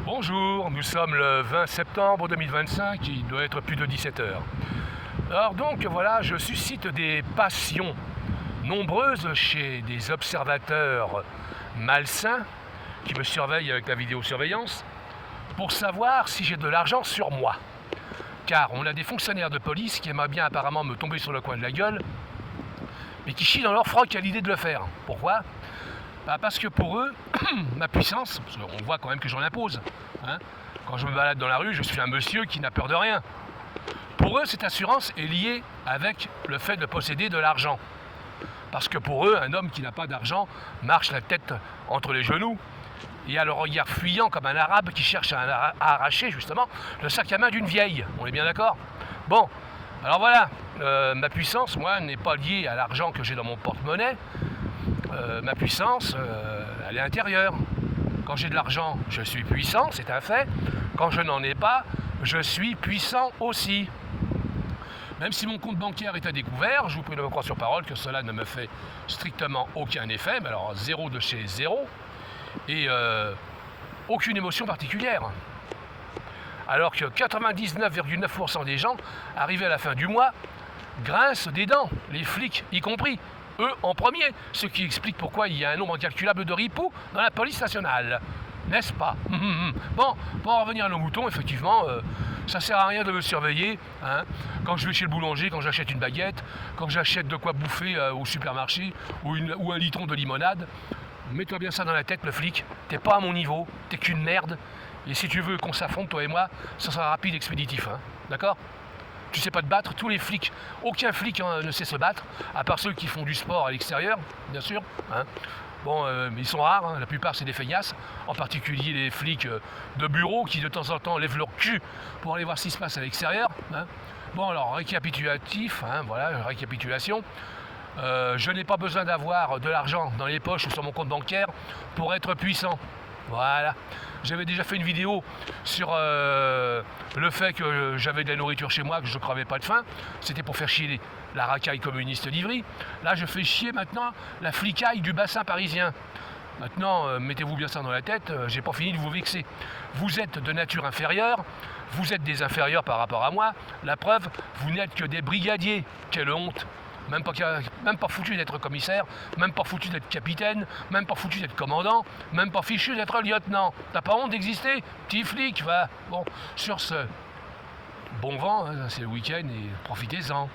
Bonjour, nous sommes le 20 septembre 2025, il doit être plus de 17 heures. Alors donc voilà, je suscite des passions nombreuses chez des observateurs malsains qui me surveillent avec la vidéosurveillance pour savoir si j'ai de l'argent sur moi. Car on a des fonctionnaires de police qui aimeraient bien apparemment me tomber sur le coin de la gueule, mais qui chient dans leur froc à l'idée de le faire. Pourquoi ? Parce que pour eux, ma puissance, parce qu'on voit quand même que j'en impose, hein, quand je me balade dans la rue, je suis un monsieur qui n'a peur de rien. Pour eux, cette assurance est liée avec le fait de posséder de l'argent. Parce que pour eux, un homme qui n'a pas d'argent marche la tête entre les genoux et a le regard fuyant comme un arabe qui cherche à arracher justement le sac à main d'une vieille. On est bien d'accord ? Bon, alors voilà, ma puissance, moi, n'est pas liée à l'argent que j'ai dans mon porte-monnaie. Ma puissance, elle est intérieure. Quand j'ai de l'argent, je suis puissant, c'est un fait. Quand je n'en ai pas, je suis puissant aussi. Même si mon compte bancaire est à découvert, je vous prie de me croire sur parole que cela ne me fait strictement aucun effet, mais alors zéro de chez zéro, et aucune émotion particulière. Alors que 99,9% des gens, arrivés à la fin du mois, grincent des dents, les flics y compris. Eux en premier, ce qui explique pourquoi il y a un nombre incalculable de ripoux dans la police nationale. N'est-ce pas ? Bon, pour en revenir à nos moutons, effectivement, ça sert à rien de me surveiller. Hein, quand je vais chez le boulanger, quand j'achète une baguette, quand j'achète de quoi bouffer au supermarché ou un litron de limonade, mets-toi bien ça dans la tête, le flic. T'es pas à mon niveau, t'es qu'une merde. Et si tu veux qu'on s'affronte, toi et moi, ça sera rapide et expéditif. Hein, d'accord ? Tu sais pas te battre, tous les flics, aucun flic ne sait se battre, à part ceux qui font du sport à l'extérieur, bien sûr. Hein. Bon, ils sont rares, hein, la plupart c'est des feignasses, en particulier les flics de bureau qui de temps en temps lèvent leur cul pour aller voir ce qui se passe à l'extérieur. Hein. Bon alors, récapitulatif, hein, voilà, récapitulation. Je n'ai pas besoin d'avoir de l'argent dans les poches ou sur mon compte bancaire pour être puissant. Voilà. J'avais déjà fait une vidéo sur le fait que j'avais de la nourriture chez moi, que je ne crevais pas de faim. C'était pour faire chier la racaille communiste d'Ivry. Là, je fais chier maintenant la flicaille du bassin parisien. Maintenant, mettez-vous bien ça dans la tête, j'ai pas fini de vous vexer. Vous êtes de nature inférieure, vous êtes des inférieurs par rapport à moi. La preuve, vous n'êtes que des brigadiers. Quelle honte! Même pas foutu d'être commissaire, même pas foutu d'être capitaine, même pas foutu d'être commandant, même pas fichu d'être lieutenant. T'as pas honte d'exister? Petit flic, va. Bon, sur ce, bon vent, hein, c'est le week-end et profitez-en.